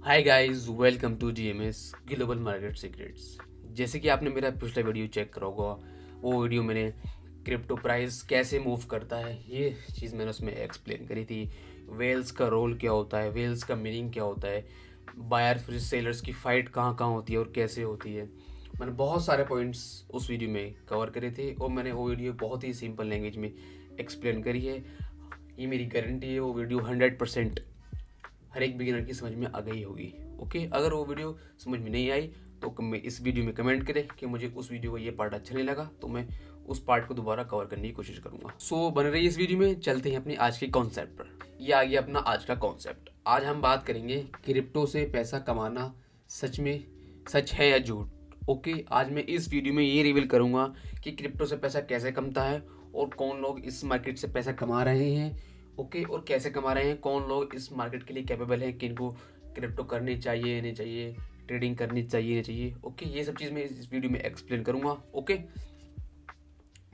Hi guys, welcome to GMS global market secrets. जैसे कि आपने मेरा पिछला वीडियो चेक करा होगा, वो वीडियो मैंने क्रिप्टो प्राइस कैसे मूव करता है ये चीज़ मैंने उसमें एक्सप्लेन करी थी। वेल्स का रोल क्या होता है, वेल्स का मीनिंग क्या होता है, बायर फिर सेलर्स की फ़ाइट कहाँ कहाँ होती है और कैसे होती है। मैंने बहुत सारे पॉइंट्स उस वीडियो में कवर करे थे और मैंने वो वीडियो बहुत ही सिंपल लैंग्वेज में एक्सप्लेन करी है। ये मेरी गारंटी है, वो वीडियो 100% हर एक बिगिनर की समझ में आ गई होगी। ओके, अगर वो वीडियो समझ में नहीं आई तो मैं इस वीडियो में कमेंट करें कि मुझे उस वीडियो का ये पार्ट अच्छा नहीं लगा, तो मैं उस पार्ट को दोबारा कवर करने की कोशिश करूंगा। सो बन रही इस वीडियो में, चलते हैं अपनी आज के कॉन्सेप्ट पर। ये आ गया अपना आज का कॉन्सेप्ट। आज हम बात करेंगे क्रिप्टो से पैसा कमाना सच में सच है या झूठ। ओके, आज मैं इस वीडियो में ये रिवील करूंगा कि क्रिप्टो से पैसा कैसे कमता है और कौन लोग इस मार्केट से पैसा कमा रहे हैं। ओके, और कैसे कमा रहे हैं, कौन लोग इस मार्केट के लिए कैपेबल हैं, किनको क्रिप्टो करनी चाहिए नहीं चाहिए, ट्रेडिंग करनी चाहिए नहीं चाहिए। ओके, ये सब चीज़ मैं इस वीडियो में एक्सप्लेन करूंगा। ओके,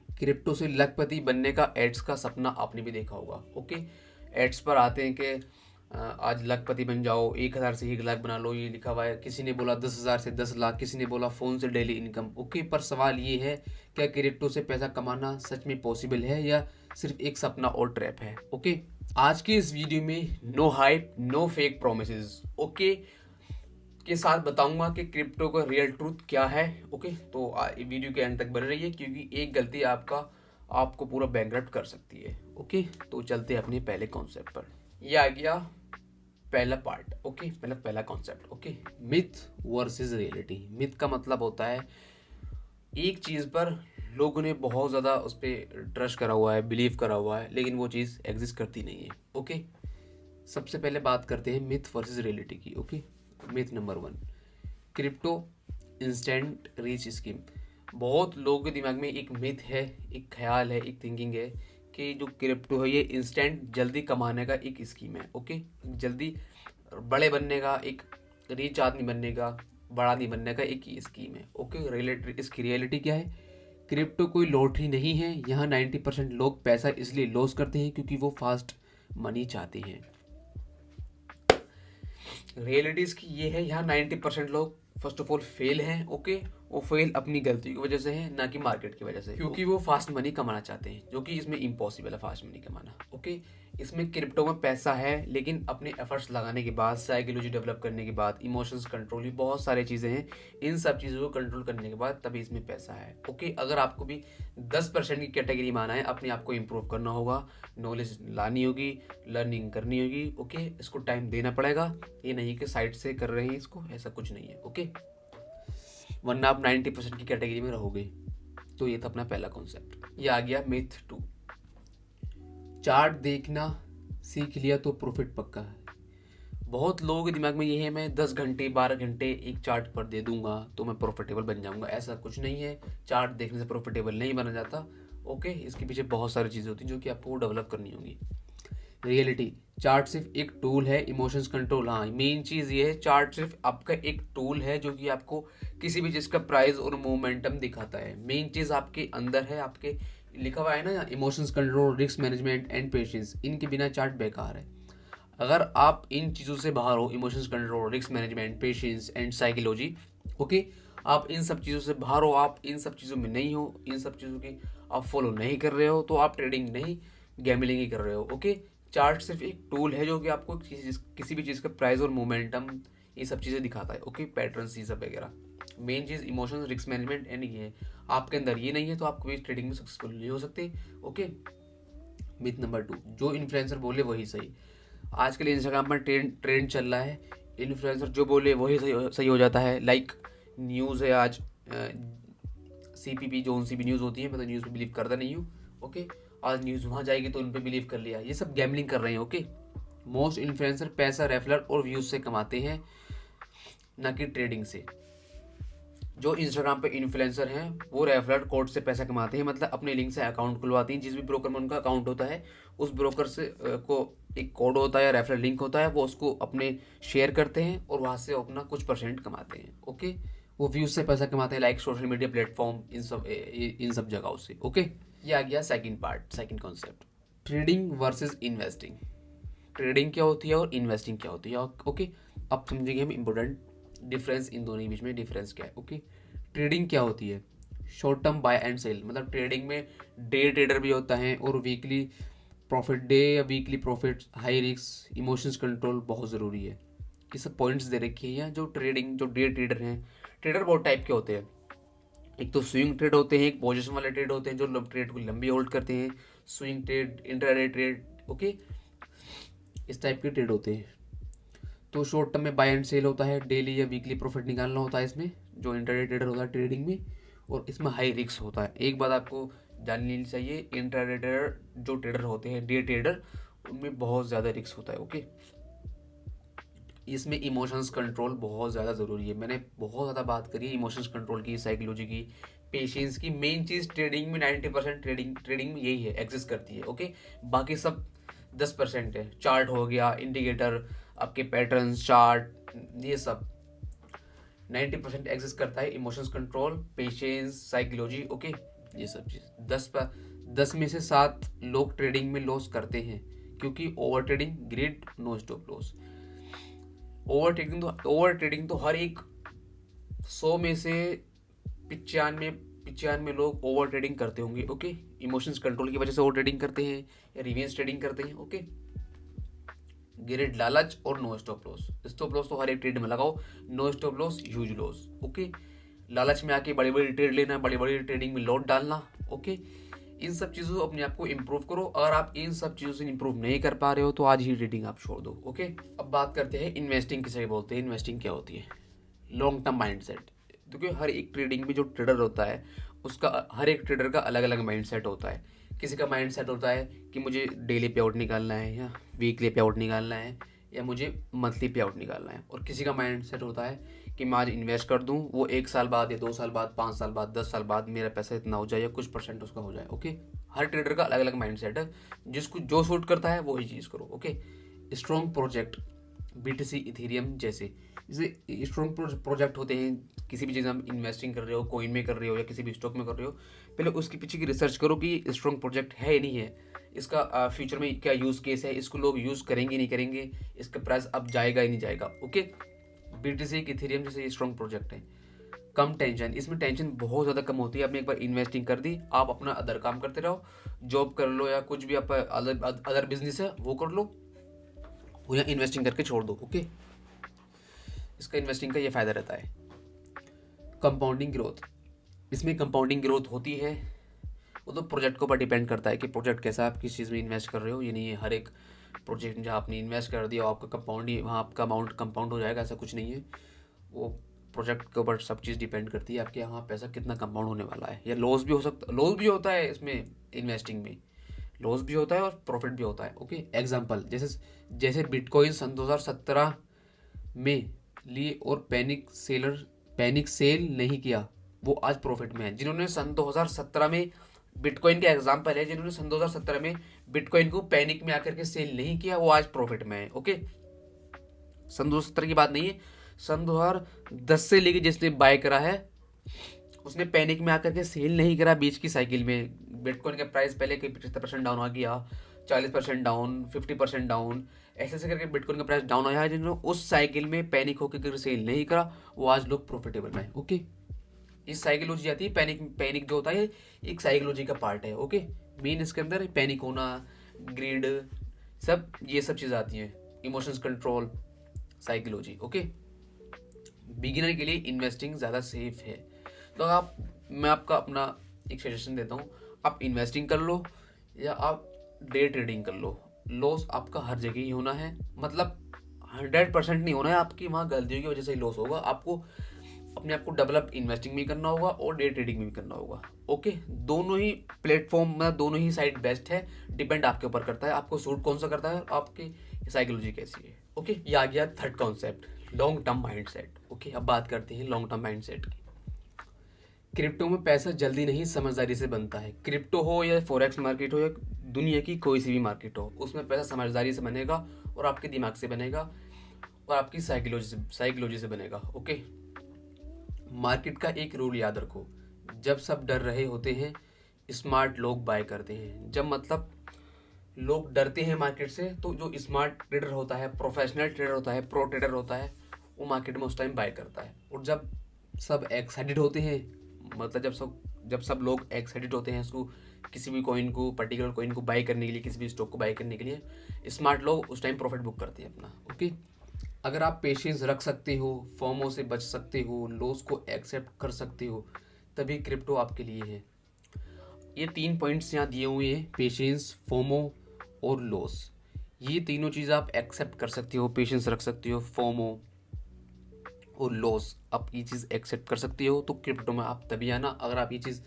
क्रिप्टो से लखपति बनने का एड्स का सपना आपने भी देखा होगा। ओके, एड्स पर आते हैं कि आज लखपति बन जाओ, 1,000 से 1 लाख बना लो, ये लिखा हुआ है। किसी ने बोला 10,000 से 10 लाख, किसी ने बोला फ़ोन से डेली इनकम। ओके, पर सवाल ये है, क्या क्रिप्टो से पैसा कमाना सच में पॉसिबल है या सिर्फ एक सपना और ट्रैप है। ओके, आज की इस वीडियो में no hype, no fake promises okay के साथ बताऊंगा कि क्रिप्टो का रियल ट्रूथ क्या है। ओके, तो वीडियो के एंड तक बने रहिए, क्योंकि एक गलती आपको पूरा बैंकरप्ट कर सकती है। ओके, तो चलते हैं अपने पहले कॉन्सेप्ट पर। ये आ गया पहला पार्ट। ओके, मतलब पहला concept. Okay, myth versus reality. Myth का मतलब होता है एक चीज़ पर लोगों ने बहुत ज़्यादा उस पर ट्रस्ट करा हुआ है, बिलीव करा हुआ है, लेकिन वो चीज़ एग्जिस्ट करती नहीं है। ओके, सबसे पहले बात करते हैं मिथ वर्सेस रियलिटी की। Okay, myth number 1, crypto instant reach scheme. बहुत लोगों के दिमाग में एक मिथ है, एक ख्याल है, एक थिंकिंग है कि जो क्रिप्टो है ये इंस्टेंट जल्दी कमाने का एक स्कीम है। ओके, जल्दी बड़े बनने का, एक रिच आदमी बनने का, बड़ा आदमी बनने का एक स्कीम है। ओके, रियलिटी, इसकी रियलिटी क्या है? क्रिप्टो कोई लॉटरी नहीं है। यहाँ 90% लोग पैसा इसलिए लॉस करते हैं क्योंकि वो फास्ट मनी चाहते हैं। रियलिटीज़ की ये है, यहाँ 90% लोग फर्स्ट ऑफ ऑल फेल हैं। ओके, वो फेल अपनी गलती की वजह से है, ना कि मार्केट की वजह से, क्योंकि वो फास्ट मनी कमाना चाहते हैं, जो कि इसमें इम्पॉसिबल है फास्ट मनी कमाना। ओके, इसमें क्रिप्टो में पैसा है, लेकिन अपने एफर्ट्स लगाने के बाद, साइकोलॉजी डेवलप करने के बाद, इमोशंस कंट्रोल, ही बहुत सारी चीज़ें हैं। इन सब चीज़ों को कंट्रोल करने के बाद तभी इसमें पैसा है। ओके, अगर आपको भी 10% की कैटेगरी में आना है, अपने आप को इम्प्रूव करना होगा, नॉलेज लानी होगी, लर्निंग करनी होगी। ओके, इसको टाइम देना पड़ेगा। ये नहीं कि साइड से कर रहे हैं इसको, ऐसा कुछ नहीं है। ओके, वरना आप 90% की कैटेगरी में रहोगे। तो ये था अपना पहला कॉन्सेप्ट। ये आ गया मिथ 2, चार्ट देखना सीख लिया तो प्रॉफिट पक्का है। बहुत लोगों के दिमाग में ये है, मैं 10 घंटे 12 घंटे एक चार्ट पर दे दूंगा तो मैं प्रॉफिटेबल बन जाऊंगा। ऐसा कुछ नहीं है, चार्ट देखने से प्रॉफिटेबल नहीं बना जाता। ओके, इसके पीछे बहुत सारी चीज़ें होती हैं जो कि आपको डेवलप करनी होगी। रियलिटी, चार्ट सिर्फ एक टूल है, इमोशंस कंट्रोल। हाँ, मेन चीज़ ये है, चार्ट सिर्फ आपका एक टूल है जो कि आपको किसी भी चीज़ का प्राइस और मोमेंटम दिखाता है। मेन चीज़ आपके अंदर है, आपके लिखा हुआ है ना, emotions control, risk management and patience. इनके बिना चार्ट बेकार है। अगर आप इन चीज़ों से बाहर हो, emotions control, risk management, patience and psychology, okay, आप इन सब चीज़ों से बाहर हो, आप इन सब चीज़ों में नहीं हो, इन सब चीज़ों की आप फॉलो नहीं कर रहे हो, तो आप ट्रेडिंग नहीं, गैम्बलिंग ही कर रहे हो। ओके, चार्ट सिर्फ एक टूल है जो कि आपको किसी भी चीज़ का प्राइस और मोमेंटम, ये सब चीज़ें दिखाता है। ओके, पैटर्न्स, ये सब वगैरह। Main cheese emotions, risk management and ये है। आपके अंदर ये नहीं है तो आप कभी ट्रेडिंग में सक्सेसफुल नहीं हो सकते। ओके, मिथ नंबर 2, जो इन्फ्लुएंसर बोले वही सही। आजकल इंस्टाग्राम पर ट्रेंड चल रहा है, इन्फ्लुएंसर जो बोले वही सही हो जाता है। लाइक न्यूज़ है आज, CPP जो सी भी न्यूज़ होती है, मैं तो न्यूज़ पे बिलीव करता नहीं हूँ। ओके, आज न्यूज़ वहाँ जाएगी तो उन पर बिलीव कर लिया, ये सब गैमलिंग कर रहे हैं। ओके, मोस्ट इन्फ्लुएंसर पैसा रेफरल और व्यूज़ से कमाते हैं, ना कि ट्रेडिंग से। जो इंस्टाग्राम पे इन्फ्लुएंसर हैं वो रेफरल कोड से पैसा कमाते हैं, मतलब अपने लिंक से अकाउंट खुलवाते हैं। जिस भी ब्रोकर में उनका अकाउंट होता है, उस ब्रोकर से को एक कोड होता है या रेफरल लिंक होता है, वो उसको अपने शेयर करते हैं और वहाँ से अपना कुछ परसेंट कमाते हैं। ओके, वो व्यूज से पैसा कमाते हैं, लाइक सोशल मीडिया प्लेटफॉर्म, इन सब जगहों से। ओके, ये आ गया second part, second concept, trading versus investing. Trading क्या होती है और इन्वेस्टिंग क्या होती है। ओके, अब समझेंगे हम इम्पोर्टेंट डिफरेंस, इन दोनों के बीच में डिफरेंस क्या है। ओके, ट्रेडिंग क्या होती है? Short term buy and sell, मतलब ट्रेडिंग में डे ट्रेडर भी होता है और वीकली प्रॉफिट, डे या weekly profit, high risk, emotions control बहुत ज़रूरी है। ये सब पॉइंट्स दे रखे हैं यहाँ। जो ट्रेडिंग, जो डे ट्रेडर हैं, ट्रेडर बहुत टाइप के होते हैं। एक तो स्विंग ट्रेड होते हैं, एक पोजीशन वाले ट्रेड होते हैं जो ट्रेड को लंबी होल्ड करते हैं, swing trade, intraday trade. Okay, इस टाइप के ट्रेड होते हैं। तो शॉर्ट टर्म में बाय एंड सेल होता है, डेली या वीकली प्रॉफिट निकालना होता है इसमें, जो इंट्राडे ट्रेडर होता है ट्रेडिंग में, और इसमें हाई रिस्क होता है। एक बात आपको जान लेनी चाहिए, इंट्राडे ट्रेडर जो ट्रेडर होते हैं, डे ट्रेडर, उनमें बहुत ज़्यादा रिस्क होता है। ओके, इसमें इमोशंस कंट्रोल बहुत ज़्यादा ज़रूरी है। मैंने बहुत ज़्यादा बात करी है इमोशंस कंट्रोल की, साइकोलॉजी की, पेशेंस की। मेन चीज़ ट्रेडिंग में 90% ट्रेडिंग में यही है, एग्जिस्ट करती है। ओके, बाकी सब 10% है। चार्ट हो गया, इंडिकेटर, आपके पैटर्न चार्ट, ये सब 90% एग्जिस्ट करता है। Emotions control, patience, psychology. Okay, ये सब चीज़ 10 में से 7 लोग ट्रेडिंग में लॉस करते हैं, क्योंकि over trading, greed, no stop loss. Over trading तो हर एक 100 में से 95 लोग ओवर ट्रेडिंग करते होंगे। ओके, इमोशंस कंट्रोल की वजह से ओवर ट्रेडिंग करते हैं या रिवेंज ट्रेडिंग करते हैं। ओके, ग्रेड लालच और no stop loss. Stop loss तो हर एक ट्रेड में लगाओ, no stop loss, huge loss. Okay, लालच में आके बड़ी बड़ी ट्रेड लेना, बड़ी बड़ी ट्रेडिंग में लॉट डालना। ओके, इन सब चीज़ों से अपने आप को इम्प्रूव करो। अगर आप इन सब चीज़ों से इम्प्रूव नहीं कर पा रहे हो तो आज ही ट्रेडिंग आप छोड़ दो। ओके, अब बात करते हैं इन्वेस्टिंग किसे बोलते हैं, इन्वेस्टिंग क्या होती है। लॉन्ग टर्म माइंडसेट, क्योंकि हर एक ट्रेडिंग में जो ट्रेडर होता है उसका, हर एक ट्रेडर का अलग अलग माइंडसेट होता है। किसी का माइंडसेट होता है कि मुझे डेली पे आउट निकालना है या वीकली पे आउट निकालना है या मुझे मंथली पे आउट निकालना है, और किसी का माइंडसेट होता है कि मैं आज इन्वेस्ट कर दूं, वो 1 साल बाद या 2 साल बाद, 5 साल बाद, 10 साल बाद मेरा पैसा इतना हो जाए या कुछ परसेंट उसका हो जाए। ओके, हर ट्रेडर का अलग अलग माइंडसेट है, जिसको जो सूट करता है वही चीज़ करो। Okay, strong project, BTC, Ethereum जैसे स्ट्रॉन्ग प्रोजेक्ट होते हैं। किसी भी चीज़ में इन्वेस्टिंग कर रहे हो, कोइन में कर रहे हो या किसी भी स्टॉक में कर रहे हो, पहले उसके पीछे की रिसर्च करो कि स्ट्रॉन्ग प्रोजेक्ट है या नहीं है, इसका फ्यूचर में क्या यूज़ केस है, इसको लोग यूज़ करेंगे नहीं करेंगे, इसका प्राइस अब जाएगा ही नहीं जाएगा। ओके, BTC, इथेरियम जैसे स्ट्रॉन्ग प्रोजेक्ट है। कम टेंशन, इसमें टेंशन बहुत ज़्यादा कम होती है। आपने एक बार इन्वेस्टिंग कर दी, आप अपना अदर काम करते रहो, जॉब कर लो या कुछ भी आप अदर बिजनेस है वो कर लो, वो या इन्वेस्टिंग करके छोड़ दो। ओके, इसका इन्वेस्टिंग का ये फ़ायदा रहता है। कंपाउंडिंग ग्रोथ, इसमें कंपाउंडिंग ग्रोथ होती है। वो तो प्रोजेक्ट के ऊपर डिपेंड करता है कि प्रोजेक्ट कैसा, आप किस चीज़ में इन्वेस्ट कर रहे हो। ये नहीं है हर एक प्रोजेक्ट जहाँ आपने इन्वेस्ट कर दिया आपका कंपाउंड ही, वहाँ आपका अमाउंट कंपाउंड हो जाएगा, ऐसा कुछ नहीं है। वो प्रोजेक्ट के ऊपर सब चीज़ डिपेंड करती है आपके यहाँ पैसा कितना कंपाउंड होने वाला है, या लॉस भी हो सकता, लॉस भी होता है इसमें, इन्वेस्टिंग में लॉस भी होता है और प्रॉफिट भी होता है। ओके, एग्जांपल जैसे बिटकॉइन सन 2017 में लिए और पैनिक सेल नहीं किया, वो आज प्रॉफिट में है। जिन्होंने सन 2017 में, बिटकॉइन का एग्जांपल है, जिन्होंने सन 2017 में बिटकॉइन को पैनिक में आकर के सेल नहीं किया, वो आज प्रॉफिट में है। ओके, सन 2017 की बात नहीं है, सन 2010 से लेके जिसने बाय करा है उसने पैनिक में आकर के सेल नहीं करा बीच की साइकिल में। बिटकॉइन का प्राइस पहले 75% डाउन आ गया, 40% डाउन, 50% डाउन, ऐसे ऐसे करके बिटकॉइन का प्राइस डाउन आया है। जिन्होंने उस साइकिल में पैनिक होकर सेल नहीं करा, वो आज लोग प्रॉफिटेबल में है। ओके, इस साइकोलॉजी आती है, पैनिक जो होता है एक साइकोलॉजी का पार्ट है। ओके, मेन इसके अंदर पैनिक होना, ग्रीड, सब ये सब चीज़ आती हैं, emotions control, psychology. Okay, beginner के लिए इन्वेस्टिंग ज़्यादा सेफ है। तो मैं आपका अपना एक सजेशन देता हूँ, आप इन्वेस्टिंग कर लो या आप डे ट्रेडिंग कर लो, लॉस आपका हर जगह ही होना है, मतलब 100% नहीं होना है, आपकी वहाँ गलतियों की वजह से ही लॉस होगा। आपको अपने आप को डेवलप इन्वेस्टिंग में करना होगा और डे ट्रेडिंग में भी करना होगा। ओके, दोनों ही प्लेटफॉर्म में, दोनों ही साइड बेस्ट है, डिपेंड आपके ऊपर करता है आपको सूट कौन सा करता है, आपकी साइकोलॉजी कैसी है। ओके, ये आ गया third concept, long term mindset. Okay, अब बात करते हैं लॉन्ग टर्म माइंडसेट की। क्रिप्टो में पैसा जल्दी नहीं, समझदारी से बनता है। क्रिप्टो हो या फॉरेक्स मार्केट हो या दुनिया की कोई सी भी मार्केट हो, उसमें पैसा समझदारी से बनेगा और आपके दिमाग से बनेगा और आपकी साइकोलॉजी से बनेगा। ओके, मार्केट का एक रूल याद रखो, जब सब डर रहे होते हैं स्मार्ट लोग बाय करते हैं। जब मतलब लोग डरते हैं मार्केट से, तो जो स्मार्ट ट्रेडर होता है, प्रोफेशनल ट्रेडर होता है, प्रो ट्रेडर होता है, वो मार्केट में उस टाइम बाय करता है। और जब सब एक्साइटेड होते हैं, मतलब जब सब लोग एक्साइटेड होते हैं उसको, किसी भी कॉइन को, पर्टिकुलर कॉइन को बाय करने के लिए, किसी भी स्टॉक को बाय करने के लिए, स्मार्ट लोग उस टाइम प्रॉफिट बुक करते हैं अपना। ओके, अगर आप पेशेंस रख सकते हो, फॉर्मो से बच सकते हो, लॉस को एक्सेप्ट कर सकते हो, तभी क्रिप्टो आपके लिए है। ये 3 पॉइंट्स यहाँ दिए हुए हैं, पेशेंस, फोमो और लॉस। ये तीनों चीज़ आप एक्सेप्ट कर सकते हो, पेशेंस रख सकते हो, फोमो और लॉस, आप ये चीज़ एक्सेप्ट कर सकते हो तो क्रिप्टो में आप तभी आना। अगर आप ये चीज़,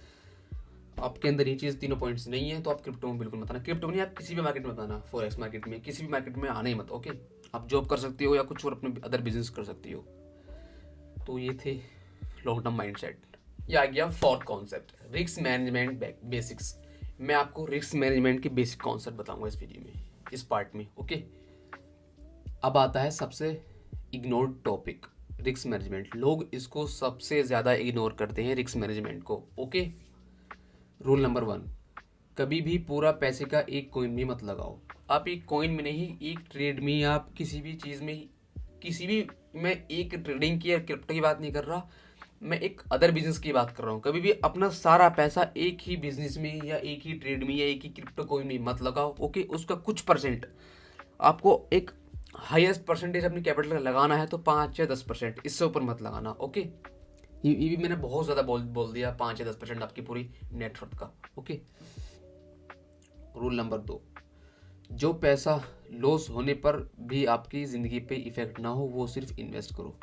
आपके अंदर ये चीज़ तीनों पॉइंट्स नहीं है तो आप क्रिप्टो में बिल्कुल मत आना। क्रिप्टो में नहीं, आप किसी भी मार्केट में मत आना, फॉरेक्स मार्केट में, किसी भी मार्केट में आना ही मत। ओके, आप जॉब कर सकते हो या कुछ और अपने अदर बिजनेस कर सकते हो। तो ये थे लॉन्ग टर्म माइंडसेट। ये आ गया fourth concept, risk management basics. मैं आपको रिस्क मैनेजमेंट के बेसिक कॉन्सेप्ट बताऊंगा इस वीडियो में, इस पार्ट में। ओके, अब आता है सबसे इग्नोर्ड टॉपिक, रिस्क मैनेजमेंट। लोग इसको सबसे ज़्यादा इग्नोर करते हैं, रिस्क मैनेजमेंट को। ओके, रूल नंबर 1, कभी भी पूरा पैसे का एक कॉइन में मत लगाओ। आप एक कॉइन में नहीं, एक ट्रेड में, आप किसी भी चीज़ में, किसी भी, मैं एक ट्रेडिंग की या क्रिप्टो की बात नहीं कर रहा, मैं एक अदर बिजनेस की बात कर रहा हूँ। कभी भी अपना सारा पैसा एक ही बिजनेस में या एक ही ट्रेड में या एक ही क्रिप्टो कॉइन में मत लगाओ। ओके, उसका कुछ परसेंट आपको, एक हाईएस्ट परसेंटेज अपनी कैपिटल का लगाना है तो 5 या 10%, इससे ऊपर मत लगाना। ओके, ये भी मैंने बहुत ज़्यादा बोल दिया, 5 या 10% आपकी पूरी नेटवर्थ का। ओके, रूल नंबर 2, जो पैसा लॉस होने पर भी आपकी ज़िंदगी पे इफेक्ट ना हो, वो सिर्फ इन्वेस्ट करो।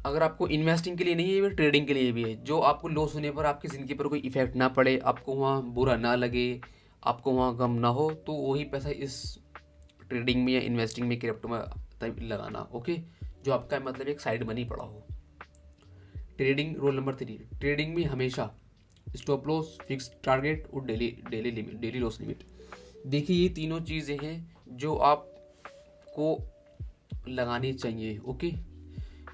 अगर आपको इन्वेस्टिंग के लिए नहीं है, ये ट्रेडिंग के लिए भी है। जो आपको लॉस होने पर आपकी ज़िंदगी पर कोई इफेक्ट ना पड़े, आपको वहाँ बुरा ना लगे, आपको वहाँ गम ना हो, तो वही पैसा इस ट्रेडिंग में या इन्वेस्टिंग में, क्रिप्टो में लगाना। ओके, जो आपका मतलब एक साइड मनी पड़ा हो। ट्रेडिंग, रूल नंबर 3, ट्रेडिंग में हमेशा स्टॉप लॉस, फिक्स टारगेट और डेली लॉस लिमिट। देखिए, ये तीनों चीज़ें हैं जो आपको लगानी चाहिए। ओके,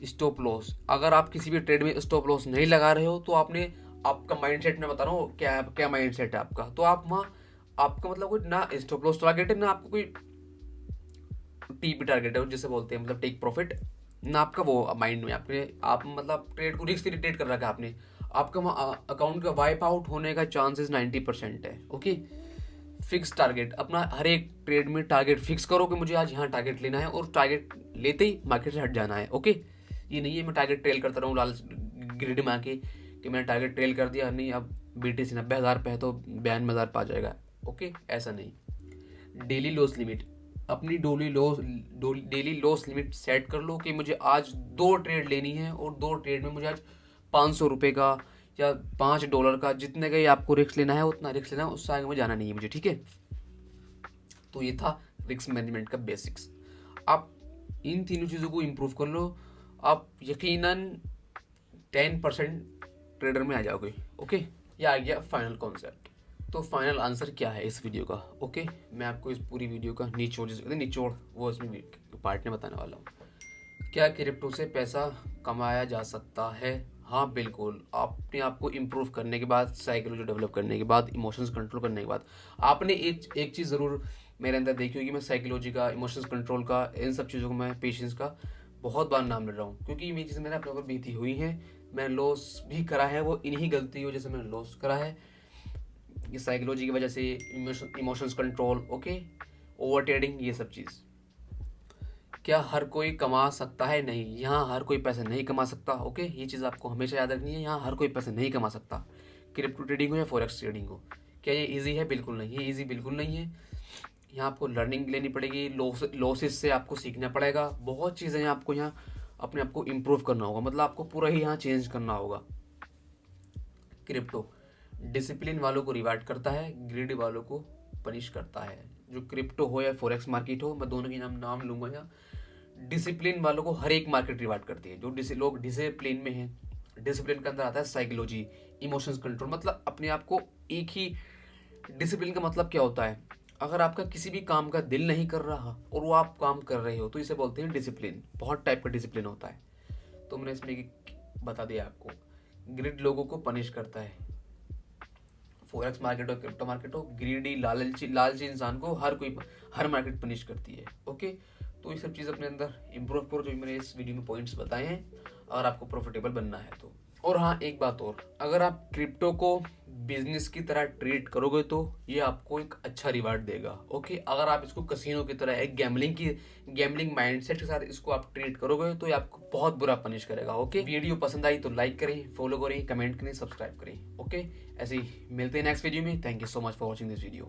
स्टॉप लॉस, अगर आप किसी भी ट्रेड में स्टॉप लॉस नहीं लगा रहे हो तो आपने, आपका माइंडसेट मैं बता रहा हूँ क्या माइंडसेट है आपका, तो आप वहाँ, आपका मतलब कोई ना स्टॉप लॉस टारगेट है, ना आपको कोई टीपी टारगेट है जिसे बोलते हैं, मतलब टेक प्रॉफिट, ना आपका वो माइंड में आपने, आप मतलब ट्रेड को रिस्क ट्रेड कर रखा है आपने। आपका अकाउंट का वाइप आउट होने का चांसेस 90% है। ओके, फिक्स टारगेट, अपना हर एक ट्रेड में टारगेट फिक्स करो कि मुझे आज यहाँ टारगेट लेना है, और टारगेट लेते ही मार्केट से हट जाना है। ओके, ये नहीं है मैं टारगेट ट्रेल करता रहूँ लाल ग्रिड में आके कि मैंने टारगेट ट्रेल कर दिया, नहीं अब BTC 90,000 पे है तो 92,000 पे आ जाएगा। ओके, ऐसा नहीं। डेली लॉस लिमिट, अपनी डेली लॉस लिमिट सेट कर लो कि मुझे आज 2 ट्रेड लेनी है, और 2 ट्रेड में मुझे आज 500 रुपये का या $5 का, जितने का ही आपको रिस्क लेना है उतना रिस्क लेना है, उससे आगे मुझे जाना नहीं है मुझे। ठीक है, तो ये था रिस्क मैनेजमेंट का बेसिक्स। आप इन तीनों चीज़ों को इम्प्रूव कर लो, आप यकीनन 10% ट्रेडर में आ जाओगे। ओके, ये आ गया फाइनल कॉन्सेप्ट। तो फाइनल आंसर क्या है इस वीडियो का? ओके, मैं आपको इस पूरी वीडियो का निचोड़ वो इसमें पार्ट में बताने वाला हूँ। क्या क्रिप्टो से पैसा कमाया जा सकता है? हाँ बिल्कुल, अपने आप को इम्प्रूव करने के बाद, साइकोलॉजी डेवलप करने के बाद, इमोशंस कंट्रोल करने के बाद, आपने एक चीज़ ज़रूर मेरे अंदर देखी होगी, मैं साइकोलॉजी का, इमोशंस कंट्रोल का, इन सब चीज़ों को, मैं पेशेंस का बहुत बार नाम ले रहा हूँ, क्योंकि ये चीज़ें मैंने अपने ऊपर बीती हुई हैं। मैंने लॉस भी करा है, वो इन्हीं गलती की वजह से मैंने लॉस करा है, ये साइकोलॉजी की वजह से, emotions control. Okay, over trading, ये सब चीज़। क्या हर कोई कमा सकता है? नहीं, यहाँ हर कोई पैसा नहीं कमा सकता। ओके, ये चीज़ आपको हमेशा याद रखनी है, यहाँ हर कोई पैसा नहीं कमा सकता, क्रिप्टो ट्रेडिंग हो या फॉरेक्स ट्रेडिंग हो। क्या ये इजी है? बिल्कुल नहीं, ये इजी बिल्कुल नहीं है। यहाँ आपको लर्निंग लेनी पड़ेगी, लॉसेस से आपको सीखना पड़ेगा, बहुत चीज़ें आपको यहाँ अपने आप को इम्प्रूव करना होगा, मतलब आपको पूरा ही यहाँ चेंज करना होगा। क्रिप्टो डिसिप्लिन वालों को रिवार्ड करता है, ग्रीडी वालों को पनिश करता है। जो क्रिप्टो हो या फॉरेक्स मार्केट हो, मैं दोनों की नाम लूंगा यहाँ। डिसिप्लिन वालों को हर एक मार्केट रिवार्ड करती है, जो लोग डिसिप्लिन में हैं। डिसिप्लिन के अंदर आता है साइकोलॉजी, इमोशंस कंट्रोल, मतलब अपने आप को एक ही। डिसिप्लिन का मतलब क्या होता है? अगर आपका किसी भी काम का दिल नहीं कर रहा और वो आप काम कर रहे हो, तो इसे बोलते हैं डिसिप्लिन। बहुत टाइप का डिसिप्लिन होता है, तो मैंने इसमें बता दिया आपको। ग्रिड लोगों को पनिश करता है, फॉरेक्स मार्केट हो, क्रिप्टो मार्केट हो, ग्रीडी लालची इंसान को हर मार्केट पनिश करती है। ओके, तो ये सब चीज़ अपने अंदर इम्प्रूव करो, जो मैंने इस वीडियो में पॉइंट्स बताए हैं, अगर आपको प्रॉफिटेबल बनना है तो। और हाँ, एक बात और, अगर आप क्रिप्टो को बिजनेस की तरह ट्रीट करोगे तो ये आपको एक अच्छा रिवार्ड देगा। ओके, अगर आप इसको कसिनो की तरह एक गैम्बलिंग माइंडसेट के साथ इसको आप ट्रीट करोगे तो ये आपको बहुत बुरा पनिश करेगा। ओके, वीडियो पसंद आई तो लाइक करें, फॉलो करें, कमेंट करें, सब्सक्राइब करें। ओके, ऐसे ही मिलते हैं नेक्स्ट वीडियो में। Thank you so much for watching this video.